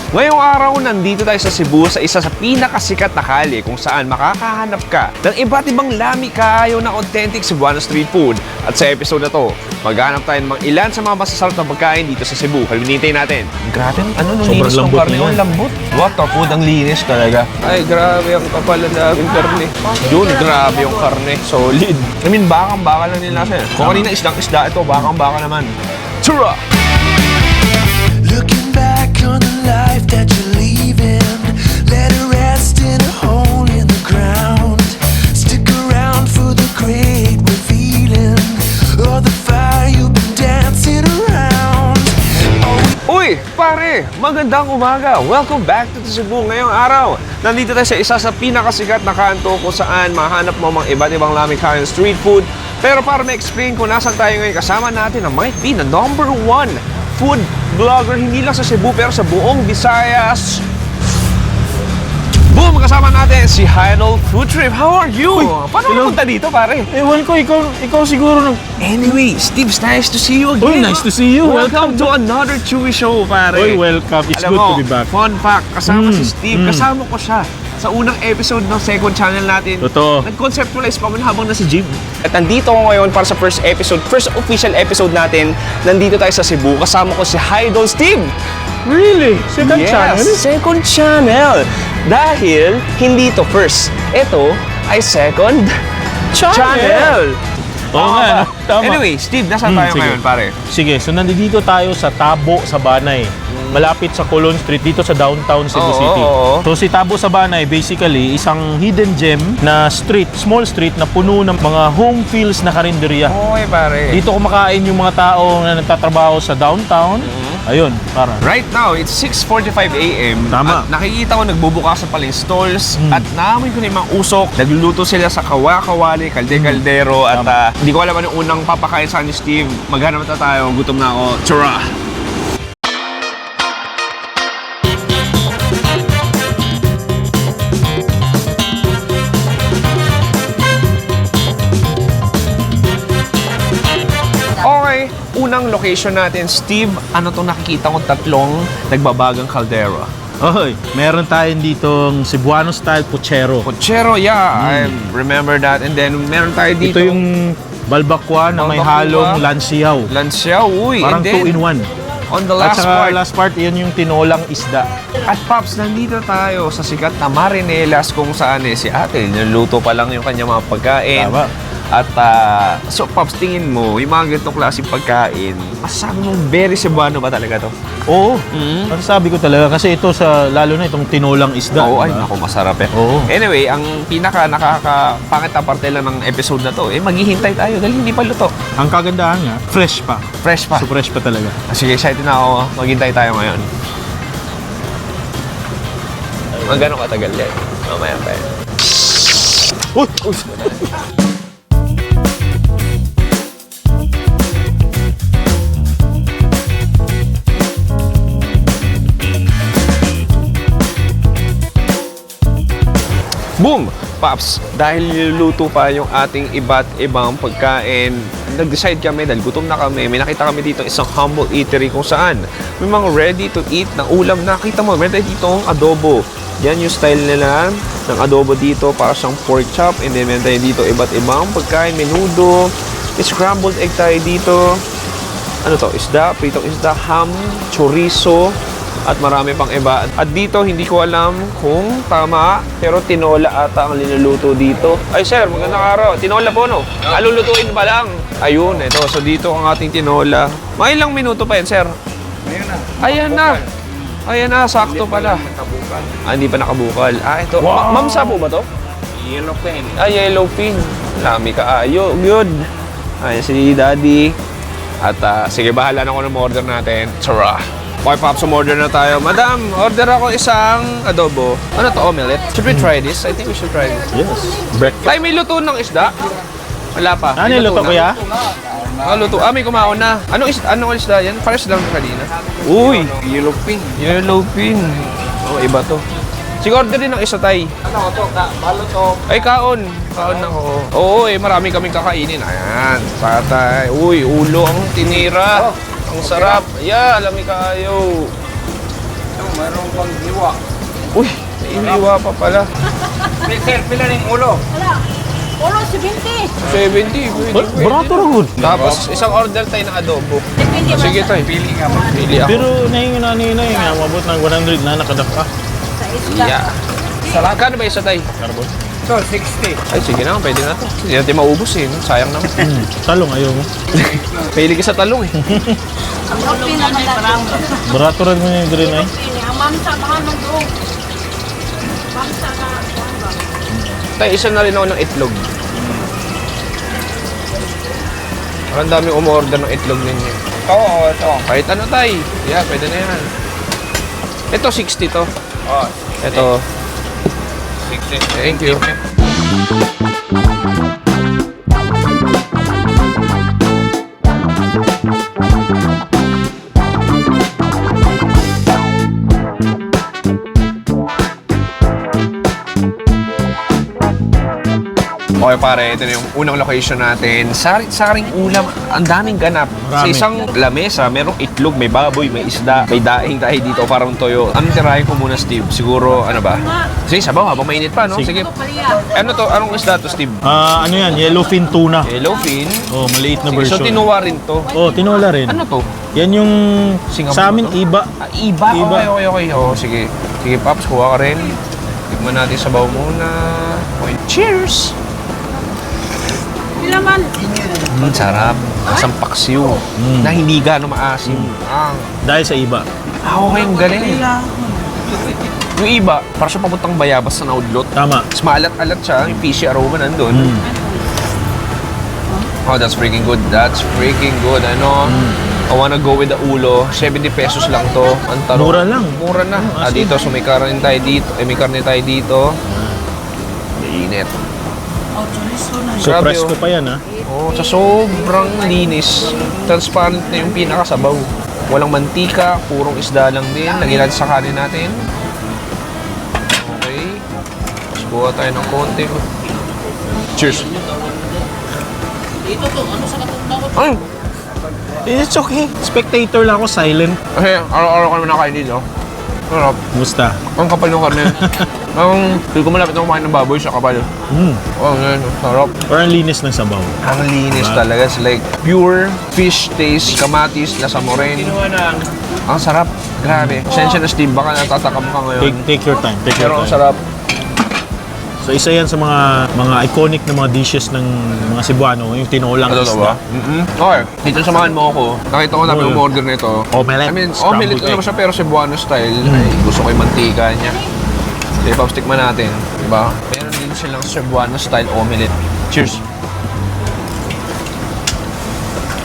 Ngayong araw, nandito tayo sa Cebu sa isa sa pinakasikat na kalye kung saan makakahanap ka ng iba't ibang lami kaayaw na authentic Cebuano street food. At sa episode na to, maghanap tayo ng mga ilan sa mga masasarap na pagkain dito sa Cebu. Halminintay natin. Grabe, nung linis ng karne, ang lambot. What the food, ang linis talaga. Ay, grabe ang kapal na yung karne. Yun, grabe yung karne. Solid. I mean, bakang-baka lang nila sa'yo. Kung kanina isdang-isda, ito, bakang-baka naman. Tura! Looking back on the life that you're leaving, let it rest in a hole in the ground. Stick around for the great revealing of the fire you've been dancing around. Uy, pare! Magandang umaga! Welcome back to the Cebu ngayong araw. Nandito tayo sa isa sa pinakasikat na kanto kung saan mahanap mo mga iba't ibang lamig-kain street food. Pero para ma-explain kung nasan tayo ngayon, kasama natin ang might be na #1 food vlogger, hindi lang sa Cebu pero sa buong Visayas. Boom! Kasama natin si Idol Food Trip. How are you? Paano napunta dito, pare? Ewan ko, ikaw siguro Anyway, Steve, nice to see you again. Uy, nice to see you. Welcome to another Chewy Show, pare. Uy, welcome. It's Alam good mo, to be back. Fun fact, kasama si Steve. Kasama ko siya sa unang episode ng second channel natin. Totoo. Nag-conceptualize pa kami habang nasa gym. At nandito ko ngayon para sa first official episode natin. Nandito tayo sa Cebu. Kasama ko si Idol Steve. Really? Second Yes, channel? second channel. Dahil hindi ito first. Ito ay second channel. Oo nga, no? Tama. Anyway, Steve, nasaan tayo sige. ngayon, pare? Sige, so nandito tayo sa Tabo, sa Banay. Malapit sa Colon Street, dito sa downtown Cebu City. oo. So si Tabo sa Banay, basically, isang hidden gem na street, small street na puno ng mga home feels na karinderya. Okay, pare. Dito kumakain yung mga tao na nagtatrabaho sa downtown. Ayun, para. Right now, it's 6:45 a.m. Tama. At nakikita ko nagbubukasan pala yung stalls at naamoy ko na yung mga usok. Nagluluto sila sa kawa-kawali, kalde-kaldero at hindi ko alam ano yung unang papakain sa ni Steve. Maghanap na tayo. Gutom na ako. Tsura! Okay, unang location natin, Steve. Ano tong nakikita ko tatlong nagbabagang kaldero? Oy, meron tayong ditong Cebuano style puchero. Cochero, yeah. I remember that. And then, meron tayo dito. Ito yung balbakwa na may Balbakwa. halong lansiyaw. Lansya, uy. Parang and then, 2-in-1. on the At last saka part. last part, yan yung tinolang isda. At Pops, nandito tayo sa sikat na Marinelas kung saan si ate, niluto pa lang yung kanyang mga pagkain. Tama. At so Pops, tingin mo, yung mga ganitong klaseng pagkain, masasabi mo very Cebuano ba talaga to? Oo. Masasabi ko talaga kasi ito sa lalo na itong tinolang isda. Oo, ay diba? naku, masarap eh. Oo. Anyway, ang pinaka nakakapangit na parte lang ng episode na to, maghihintay tayo dahil hindi pa luto. Ang kagandahan nga, fresh pa. Fresh pa. So fresh pa talaga. Sige, excited na ako. Maghintay tayo ngayon. Mga gano'ng katagal yan. Mamaya pa yan. Boom! Pops, dahil niluluto pa yung ating iba't ibang pagkain, nag-decide kami dahil gutom na kami. May nakita kami dito isang humble eatery kung saan may mga ready to eat na ulam. Nakita mo, meron tayo dito ang adobo. Yan yung style nila ng adobo dito para siyang pork chop. And then meron tayo dito iba't ibang pagkain, menudo. May scrambled egg tayo dito. Ano to? Isda, pritong isda, ham, chorizo, at marami pang iba. At dito, hindi ko alam kung tama, pero tinola ata ang linuluto dito. Ay sir, magandang araw. Tinola po, no? Alulutuin pa lang. Ayun, ito. So dito ang ating tinola. Mga ilang minuto pa yan, sir? Ayan na. Ayan na, sakto pala. Hindi pa nakabukal. Ito. Wow. Mamsa po ba to? Yellow pen. Yellow pin. Lami ka ayo. Good. Ayan si Daddy. At sige, bahala na ako ng order natin. Tara. Okay, Pops, order na tayo. Madam, order ako isang adobo. Ano to, omelette? Should we try this? I think we should try this. Yes. Breakfast. Tay, may luto ng isda? Wala pa. Ano May yung luto, na. kuya? Luto. May kumaon na. Anong isda yan? Pares lang kanina. Uy! Yellow pen. Yellow pin. Iba to. Sige, order din ng isa, Tay. Ano to? Balot to. Ay, kaon. Kaon ako. Oo, marami kaming kakainin. Ayan, satay. Uy, ulo ang tinira. Ang sarap. Yeah, alam kayo. Mayroong pang hiwa. Uy, iniiwa pa pala. Sir, pila rin ulo. Wala. Ulo, 70. 70, pwede. Barato ra good. Tapos, isang order tayo ng adobo. Depende ba Sige sa, tayo. Pili nga. Pili ako. Pero nahingi na nina yung mabot ng 100 na nakadaka. sa isda? Yeah. Salat. Kano ba isa tayo? Carbon. So, 60. Ay, sige na, pwede na to. Hindi natin maubos eh. No? Sayang naman. Talong ayaw mo. Pili ka sa talong eh. Ang ulo na parang. Barato rin mo yung green ay. Ang mamsa, mahal ng doon. Mamsa ka. Tay, isa na rin ako ng itlog. Ang dami umorder ng itlog ninyo. Oo, ito. Kahit ano tay. Yeah, pwede na yan. Ito, 60 to. Oh, Ito, 60. thank you. Okay pare, ito na yung unang location natin. Saring ulam, ang daming ganap. Sa Marami. isang lamesa, merong itlog, may baboy, may isda, may daing tayo dito, parang toyo. Ang tirahin ko muna, Steve, siguro, ano ba? Sige, sabaw habang mainit pa, no? Sige. Sige. Ano to? Anong isda to, Steve? Ano yan? Yellowfin tuna. Yellowfin. Oh, maliit na Sige, so version. tinuwa rin to. Oh, tinola rin. Ano to? Yan yung Singapore sa amin to? iba. Ah, iba. Iba. Okay. Oh, sige. Sige, Paps, kuha ka rin. Tignan natin sabaw muna. Okay, cheers! Pila man. Sarap. Isang paksiw. Na hindi gano'ng maasim. Dahil sa iba. Okay, ang galing. Yung iba, parang siya papuntang bayabas sa naudlot. Tama. Mas maalat-alat siya. Yung fishy aroma nandun. Oh, that's freaking good. That's freaking good. Ano? I wanna go with the ulo. 70 pesos lang to. Ang tanong. Mura lang. Mura na. Dito, so may karne tayo dito. May karne tayo dito. Mainit. So Grabe, presko oh. pa yan ha. Oh, sa sobrang linis. Transparent na yung pinakasabaw. Walang mantika, purong isda lang din. Lagyan natin sa kanin natin. Okay. Tapos buha tayo ng konti. Cheers. Ay! It's okay. Spectator lang ako, silent. Kasi araw-araw ka naman nakain dito. Sarap. Musta? Ang kapal ng karne. Hindi ko malapit na kumain ng baboy sa kapal. Oh, yan. Sarap. Parang linis ng sabaw. Ang linis talaga. It's like pure fish taste, kamatis, lasa mo rin. Ang sarap. Grabe. Sensya na Steve, baka natatakam ka ngayon. Take your time. Take your Pero ang time. sarap. So isa yan sa mga iconic na mga dishes ng mga Cebuano, yung tinolang Ano ba? isda. Okay. Dito samahan mo ako. Nakita ko na may umorder nito. Omelette. I mean, Scrambled omelette ko naman egg. siya pero Cebuano style. Ay, gusto ko yung mantika niya. Okay, Pops, tikman natin. Diba? Meron din silang Cebuano style omelette. Cheers!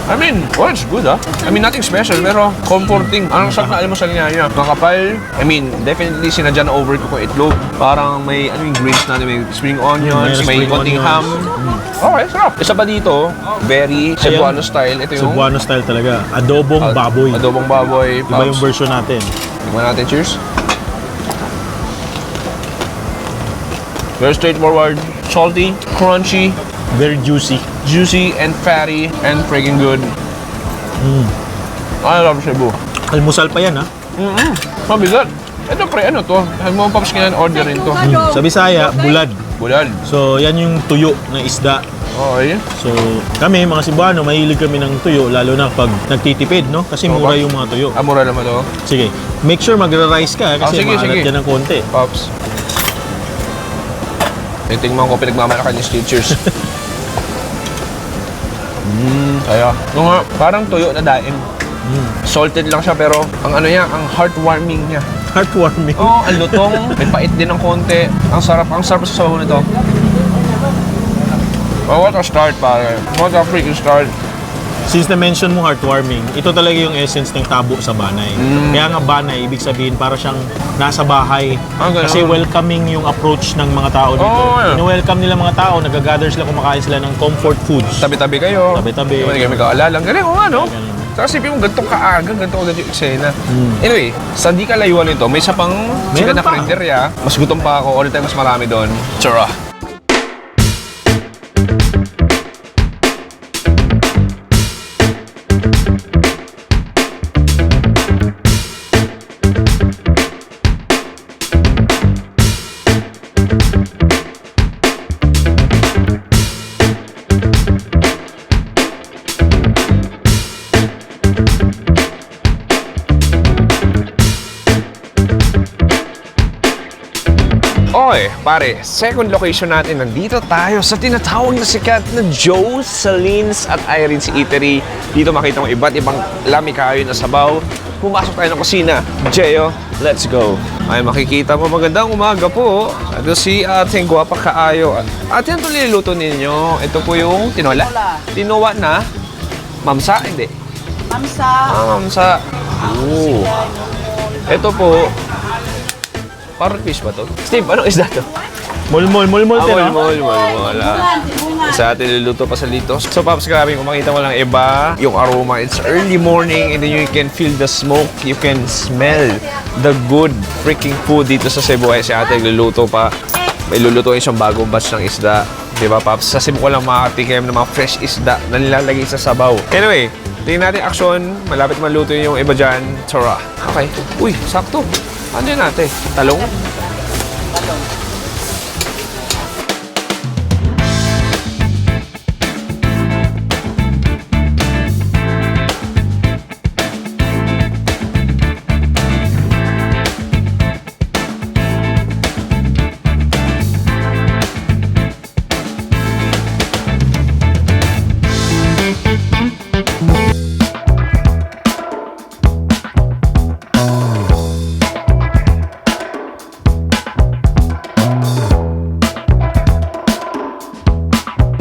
I mean, oh, it's good ah. I mean, nothing special, pero comforting. Ang sarap na alam mo sa niya. Nakapal. I mean, definitely sinadya na overcook ko itlog. Parang may, ano yung greens natin, may spring onions, may spring konting onions. ham. Okay, sarap. Isa pa dito, very Cebuano style. Ito yung Cebuano style talaga. Adobong baboy. Adobong baboy. Iba Pops. yung version natin. Tingnan natin, cheers. Very straightforward, salty, crunchy, Very juicy. juicy, and fatty, and freaking good. I love Cebu. Almusal pa yan ha. Mabigat. Ito pre, ano to? Sabi mo, Pops, order rin to. Sa Bisaya, bulad. Bulal. So yan yung tuyo na isda. Okay. So kami, mga Cebuano, mahilig kami ng tuyo, lalo na pag nagtitipid, no? Kasi Oo, mura ba? yung mga tuyo. Mura naman to. Sige, make sure magra-rice ka kasi sige, maalat sige. yan ng konti. Pops. Tingnan ko, pinagmamalakan yung Steve. Cheers. Kaya, yung nga, parang tuyo na daim. Salted lang siya pero ang ano niya, ang heartwarming niya. Heartwarming. Oh, ang lutong, may pait din ng konti. Ang sarap sa sabaw nito. Oh, what a start, pare. What a freaking start. Since na-mention mo heartwarming, ito talaga yung essence ng tabo sa banay. Kaya nga banay, ibig sabihin para siyang nasa bahay. Ganun. Kasi welcoming yung approach ng mga tao dito. Oo, yeah. Ino-welcome nila mga tao, nag-gather sila, kumakain sila ng comfort foods. Tabi-tabi kayo. Tabi-tabi. Hindi kayo kaalala. Ang galing ko nga, no? Ganun. Saka sipin mo, ganitong kaaga, ganitong agad yung eksena. Anyway, sa di kalayuan nito, may isa pang sikat na pa. karinderya. Mas gutom pa ako, all the time mas marami doon. Tsura. Okay, pare, second location natin. Nandito tayo sa tinatawag na sikat na Jocelyn's at Irene's Eatery. Dito makita mo iba't ibang lamikayo na sabaw. Pumasok tayo ng kusina. Jeyo, let's go. Ay, makikita mo, magandang umaga po. Ito si ating guwapa kaayo. Ate, ano niluluto ninyo? Ito po yung tinola? Tinola na? Mamsa? Hindi. Mamsa. Mamsa. Ooh. Ito po, parang fish ba to? Steve, anong isda to? Mulmol din, ah. Mol. Sa atin niluluto pa sa dito. So, Paps, grabe, kung makita mo lang iba, yung aroma, it's early morning and then you can feel the smoke. You can smell the good freaking food dito sa Cebu. Ay, si ate nagluluto pa. May lulutuin siyang bagong batch ng isda. Diba, Paps? Sa Cebu ko lang makatikim ng mga fresh isda na nilalagay sa sabaw. Anyway, tingnan natin action. Malapit maluto yung iba dyan. Tara. Okay. Uy, sakto. Ano yun natin? Talong?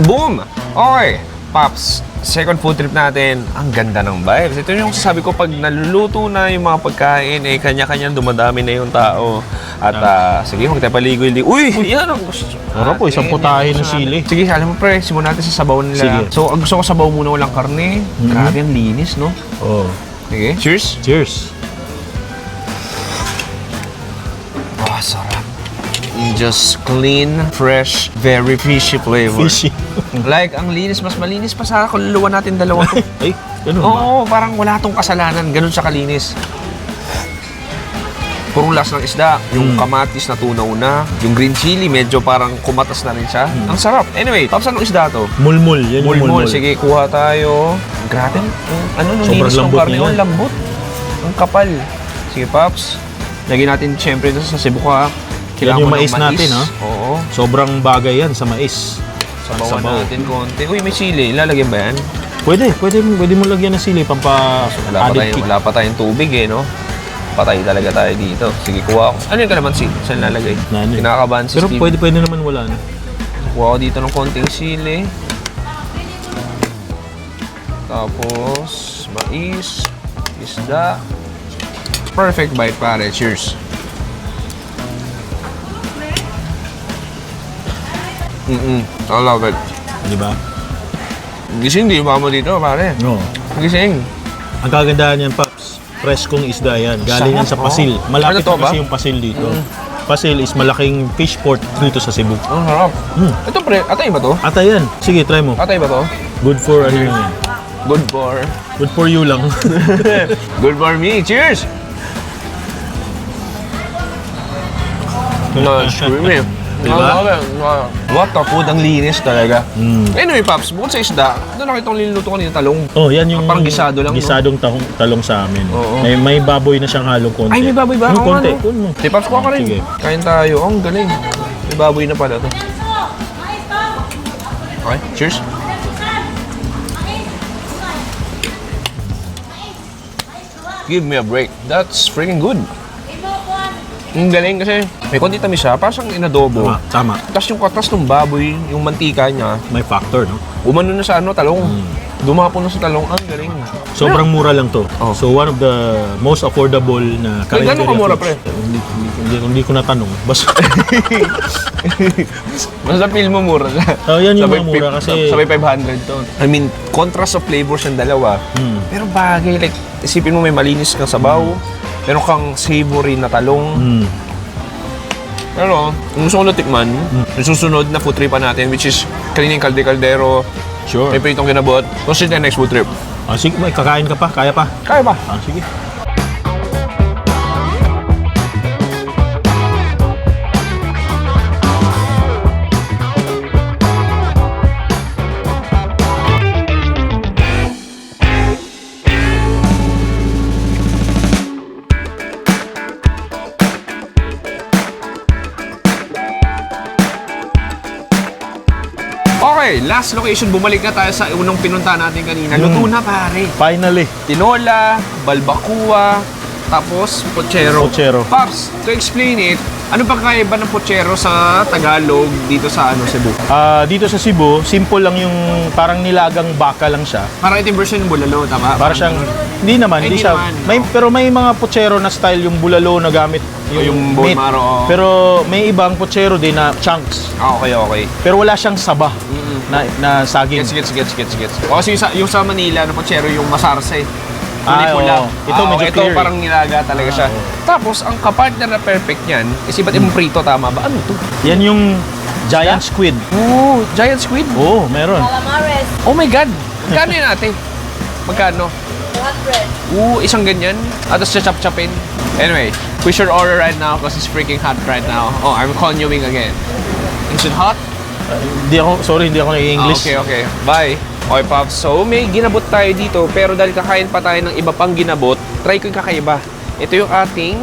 Boom! Okay, Pops, second food trip natin, ang ganda ng vibes. Ito yung sasabi ko, pag naluluto na yung mga pagkain, eh, kanya-kanya dumadami na yung tao. At, sige, huwag tayo paligoy-ligoy. Uy! Yan ang gusto. Sarap po, isang putahe ng sili. Sige, alam mo pre, simulan natin sa sabaw nila. Sige. So, ang gusto ko sabaw muna walang karne. Grabe, ang linis, no? Oh. Sige, cheers! Cheers. Oh, sarap. Just clean, fresh, very fishy flavor. Fishy. Like, ang linis, mas malinis pa sa kaluluwa natin dalawa to. Ay, ganun ba? Oo, parang wala tong kasalanan. Ganun siya kalinis. Purong las ng isda. Yung kamatis na tunaw na. Yung green chili, medyo parang kumatas na rin siya. Ang sarap. Anyway, Pops, anong isda to? Mulmul. Yan yung Mulmul. mulmul. Sige, kuha tayo. Grabe. Ano nung Sobrang linis ng lambot karne? niya. Ang lambot. Ang kapal. Sige, Pops. Lagyan natin siyempre ito sa Cebu ka. Yan mo yung ng mais natin, ha? Oo. Sobrang bagay yan sa mais. Sabawan Sabaw. natin konti. Uy, may sili. Ilalagyan ba yan? Pwede mo lagyan ng sili Wala pampa-added kick. pa tayong tubig eh, no? Patay talaga tayo dito. Sige, kuha ko. Ano yung kalamansi? Saan lalagay? Nani. Kinakabahan si Pero Steve. pwede naman wala na. Kuha ko dito ng konting sili. Tapos, mais, isda. Perfect bite, pare. Cheers. I love it. Di ba? Gising, di ba mo dito, pare? No. Gising. Ang kagandahan yan, Paps, preskong isda yan. Galing yan sa Sarap, Pasil. oh. Malapit Ano to ba? kasi yung Pasil dito. Pasil is malaking fish port dito sa Cebu. Ang harap. Ito, pre. Atay ba to? Ata yan. Sige, try mo. Atay ba to? Good for ano yun. Good for... Good for you lang. Good for me. Cheers! No, screw me. Diba? What the food, ang linis talaga. Anyway, Pops, bukod sa isda, doon nakita kong niluluto ko nito talong. Oh, yan yung Parang gisado lang, no? gisadong talong sa amin. Oo. May baboy na siyang halong konti. Ay, may baboy ba? Oo, Konti. ano? Kunin mo. Di, Pops, kuha ka rin. Sige. Kain tayo. Oh, ang galing. May baboy na pala to. Okay, cheers. Give me a break. That's freaking good. Ang galing kasi may konti tamis siya, parang siyang inadobo. Tama. Tapos yung katas ng baboy, yung mantika niya, May factor, no? umano na sa talong. Dumapon na sa talong. Ang galing. Sobrang mura lang to. Oh. So, one of the most affordable na Ay, gano'n kamura, pre? Hindi ko natanong. Basta, Basta feel mo mura na. Oh, yan yung Sabay mga mura kasi- Sabay 500 to. I mean, contrast of flavors ng dalawa. Pero bagay, like, isipin mo may malinis kang sabaw, meron kang savory na talong. Pero, yung gusto ko na tikman, yung susunod na food trip pa natin, which is kanining kalde-kaldero, sure. may pritong kinabot. Tapos yun tayo next food trip. Sige, may kakain ka pa? Kaya pa? Kaya ba? Sige. Okay, last location. Bumalik na tayo sa unang pinunta natin kanina. Luto na, pare. Finally. Tinola, balbacoa, tapos pochero. Pochero. Pops, to explain it, ano ba kakaiba ng pochero sa Tagalog dito sa Cebu? Dito sa Cebu, simple lang yung parang nilagang baka lang siya. Parang ito yung version ng bulalo, tama? Para siyang, hindi naman, Ay, hindi hindi siya. naman. Pero may mga pochero na style yung bulalo na gamit yung bone meat. marrow, oo. Pero may ibang pochero din na chunks. Okay. Pero wala siyang saba na saging. Gets. O, kasi yung sa Manila na pochero yung masarsa eh. Kulay pula. oo. Ito medyo ito clear. parang nilaga talaga siya. oo. Tapos, ang kapartner na perfect niyan is iba't ibang prito, tama ba? Ano to? Yan yung giant squid. Oh, giant squid? Oo, meron. Calamares, Oh my God! Magkano yun ate? Magkano? 200. Isang ganyan. At tapos chachap-chapin. Anyway, push your order right now because it's freaking hot right now. Oh, I'm calling you again. Is it hot? Hindi ako nag-English. Okay. Bye. Okay, Pops. So, may ginabot tayo dito. Pero dahil kakain pa tayo ng iba pang ginabot, try ko yung kakaiba. Ito yung ating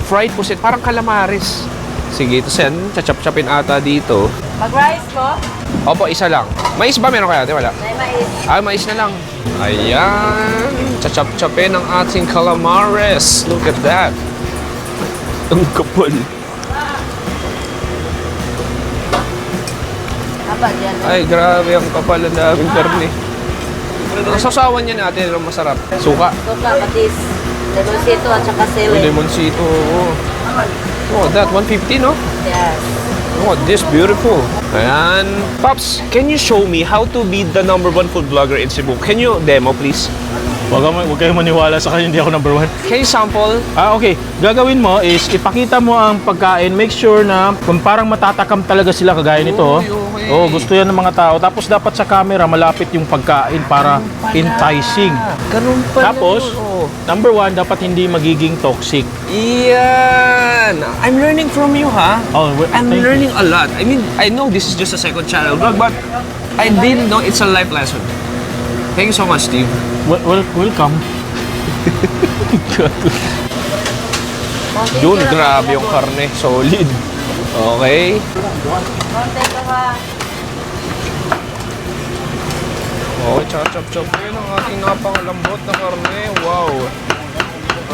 fried pusit. Parang calamares. Sige, ito sen. Chachap-chapin ata dito. Mag-rice ko, Opo, isa lang. Mais ba meron kaya? Wala. may mais. Mais na lang. Ayan. Chachap-chapin ang ating calamares. Look at that. Ang kapal. Apa dyan? Ay, grabe ang kapal. Ang daming karne. Ang sasawan niya natin, ang masarap. Suka. Suka, patis, lemonsito at saka sili. Lemonsito. Oh, that 150, no? Yes. Oh, this beautiful. Ayan. Pops, can you show me how to be the #1 food vlogger in Cebu? Can you demo, please? Huwag kayong maniwala sa kanya, hindi ako number 1. Can you sample? Okay. Gagawin mo is ipakita mo ang pagkain. Make sure na kung parang matatakam talaga sila kagaya nito. Okay. Oo, gusto yan ng mga tao. Tapos dapat sa camera malapit yung pagkain para enticing. Ganun pala. Tapos, number 1, dapat hindi magiging toxic. Iyan. I'm learning from you, ha? Oh, I'm thank you. learning a lot. I mean, I know this is just a second channel vlog, but I didn't know it's a life lesson. Thank you so much, Steve. Welcome. Yun, grabe yung karne. Solid. Okay. Konti ka ba? Okay, chop. Yun ang ating napakalambot na karne. Wow.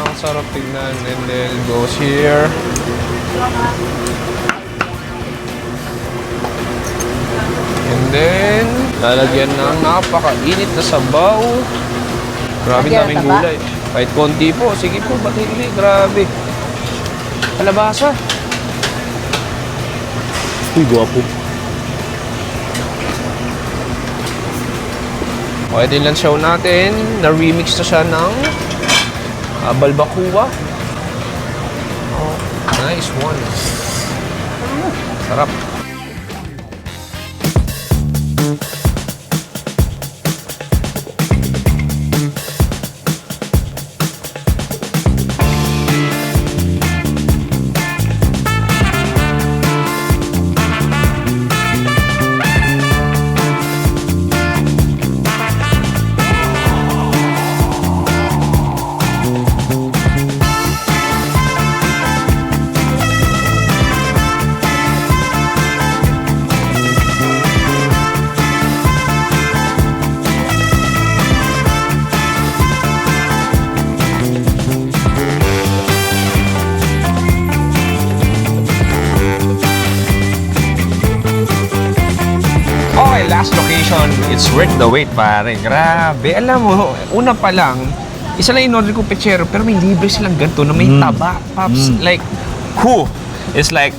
Ang sarap tignan. And then goes here. And then, lalagyan ng napakainit na sabaw. Grabe Lagyan ng daming taba? gulay. Kahit konti po. Sige po, ba't hindi? Grabe. Kalabasa. Uy, guwapo. Okay, din lang show natin. Na-remix na siya ng balbacoa. Oh, nice one. Sarap. Okay, last location. It's worth the wait, pare. Grabe. Alam mo, una pa lang, isa lang in-order ko pechero, pero may libre silang ganito na may taba. Pops, like, it's like,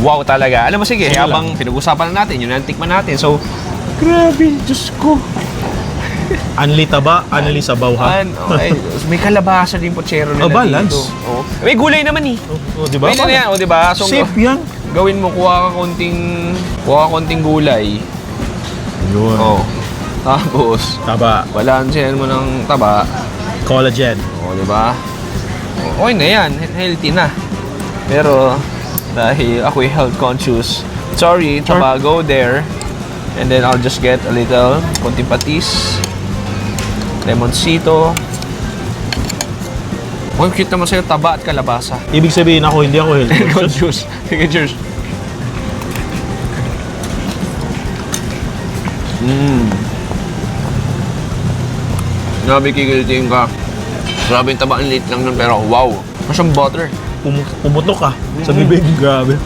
wow talaga. Alam mo, sige, Sige habang pinag-usapan na natin, yun ang tikman natin. So, grabe, Diyos ko. Anli taba, anli sabaw ha. Okay, may kalabasa din pochero nila balance. dito. Oh. May gulay naman eh. Oh, di ba? May na yan, o diba? So, Safe yan. gawin mo, kuha ka konting gulay. Yun. Oh. Tapos, Taba, balansehan mo ng taba. collagen. O, di ba? Okay na yan. Healthy na. Pero, dahil ako'y health conscious, sorry, taba, go there. And then, I'll just get a little konting patis, lemonsito. Oh, cute naman sa'yo, taba at kalabasa. Ibig sabihin ako, hindi ako health conscious. Conscious. Sige, cheers. Grabe kikilitin ka. Grabe yung taba, ang liit lang nun, pero wow. Masyang butter. Pumutok ka sa bibig. Grabe.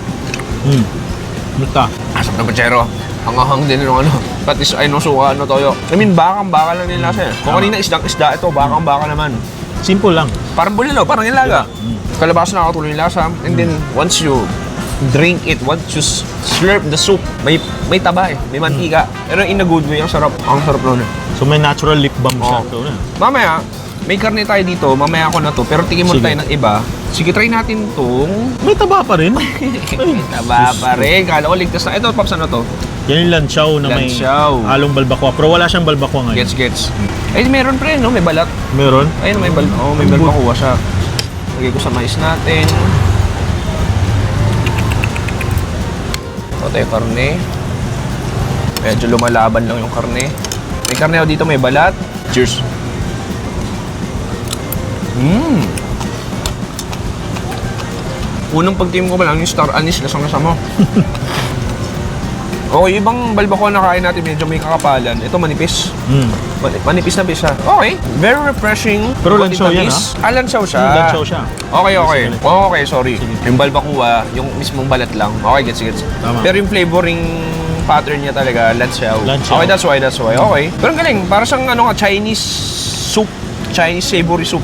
Basta. Asap na pachero. Hangahang din yung ano. Patis ay no suka, no toyo. I mean, bakang-baka lang din lasa eh. Kung kanina isdang-isda, ito bakang-baka naman. Simple lang. Parang bulilo, parang ilaga. Kalabasa nakakatuloy yung lasa. And then, once you drink it, once you slurp the soup, may taba eh, may mantika. Pero in a good way, ang sarap. Ang sarap nun eh. So may natural lip balm siya. Oo. Ito na. Mamaya, may karne tayo dito, mamaya ako na to, pero tingin mo Sige. tayo ng iba. Sige, try natin tong... May taba pa rin. Taba pa rin. Kala ko ligtas na. Ito, Pops, ano to? Yan yung lanchaw na may Lanchaw. halong balbakwa. Pero wala siyang balbakwa ngayon. Gets. Ay, meron pre, no? May balat. Meron? Ayun, may balat. Oh, may balat makuha siya. Lagay ko sa mais natin. Ito tayo karne. Medyo lumalaban lang yung karne. May karne ako dito, may balat. Cheers. Unang pagtingin ko pa lang yung star anise, lasang-lasa mo. Okay, ibang balbakwa na kain natin medyo may kakapalan. Ito manipis. Manipis na bisa. Okay, very refreshing. Pero Konting lansaw yan, tamis. Lansaw siya. Lanchaw siya. Okay, sorry. Yung balbakuwa, yung mismong balat lang. Okay, gets. Tama. Pero yung flavoring pattern niya talaga, lansaw. Lansaw. Okay, that's why. Okay. Pero ang galing, para siyang ano nga, Chinese soup. Chinese savory soup.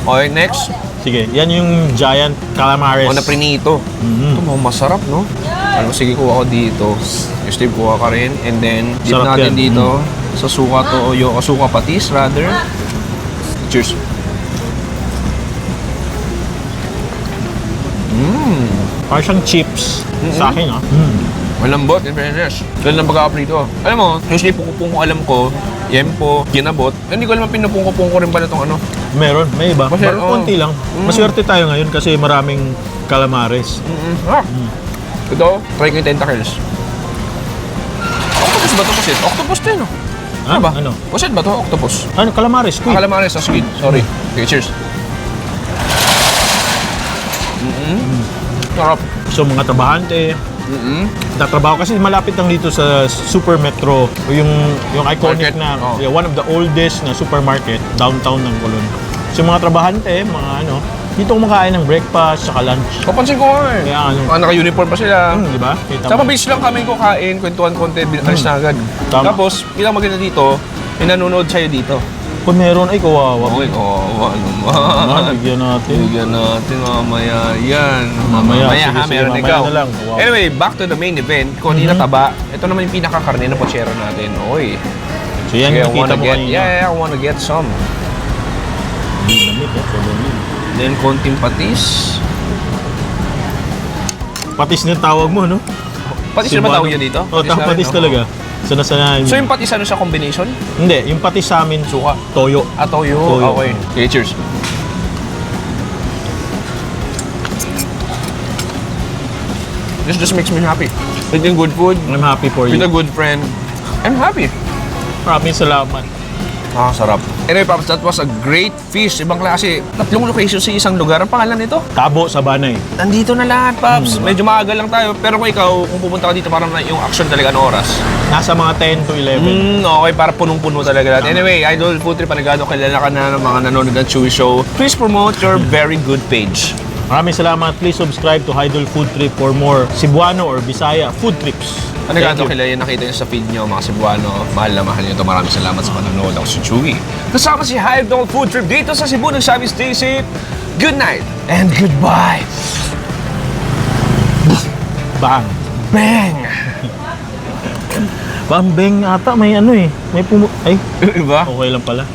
Okay, next. Sige, yan yung giant calamares. O na prinito. Ito mo, masarap, no? Ano, sige, kuha ko dito. Yung Steve, kuha ka rin. And then, dip Sarap natin yan. dito sa suka to, o suka patis, rather. Cheers. Parang siyang chips. Sa akin, ah. Malambot, in fairness. Ganun lang pagka-aprito. Alam mo, usually pungko alam ko, yempo, kinabot. Hindi ko alam pinupungko-pungko rin pala itong ano. Meron, may iba. Kasi, Pero oo. konti lang. Maswerte tayo ngayon kasi maraming calamares. Ito, try ko yung tentacles. Octopus ba ito, Pusit? Octopus din, no? Ano ba? Ano? Pusit ba ito? Octopus. Ano, calamares, squid. Calamares sa squid. Sorry. Okay, cheers. Sarap. So mga trabahante, tatrabaho kasi malapit lang dito sa Super Metro, yung iconic Market. na Oh. yeah, one of the oldest na supermarket downtown ng Colon. So mga trabahante, mga ano, dito kumakain ng breakfast saka lunch. Papansin ko nga eh. Kaya ano, Naka-uniform pa sila. di ba? Kita Sa mo. mabis lang kami kukain, kwentuhan konti, alis na agad. Tama. Tapos, bilang maganda dito, may nanonood sa'yo dito. Kung meron ay kawawa. Okay, ano naman. Bigyan natin. Bigyan natin mamaya yan. Mamaya, sige, ha, sige, meron mamaya ikaw. na lang. Wow. Anyway, back to the main event. Kung hindi nataba, ito naman yung pinakakarne na pochero natin. Oy. So yan Sige, yung nakita mo kanina. Yeah, I wanna get some. Lamit, sobrang lamit. Then, konting patis. Patis na yung tawag mo, no? Patis na ba tawag yun dito? Oo, na patis rin, talaga. Sanasanayan mo. So, yung patis ano sa combination? Hindi, yung patis sa amin, suka, toyo. Toyo. Toyo. Okay. Okay, cheers. This just makes me happy. Eating good food, I'm happy for with a you. good friend. I'm happy. Maraming salamat. Sarap. Anyway, Pops, that was a great feast. Ibang klase. 3 locations sa isang lugar. Ang pangalan nito? Tabo sa Banay. Nandito na lahat, Pops. Medyo maaga lang tayo. Pero kung ikaw, kung pupunta ka dito, parang yung action talaga ng oras. Nasa mga 10 to 11. Okay, para punong-puno talaga lahat. Anyway, Idol Food Trip, panagano, kilala ka na ng mga nanonood ng Chewy Show. Please promote your very good page. Maraming salamat. Please subscribe to Idol Food Trip for more Cebuano or Bisaya food trips. Panagano, kilala yung nakita nyo sa feed nyo, mga Cebuano. Mahal na mahal nyo ito. Maraming salamat sa panonood. Ako si Chewy. Kasama si Idol Food Trip dito sa Cebu. Nagsabi, stay safe. Good night and goodbye. Bang! Bang! Bambeng ata may ano eh. May ay, Iba? okay lang pala.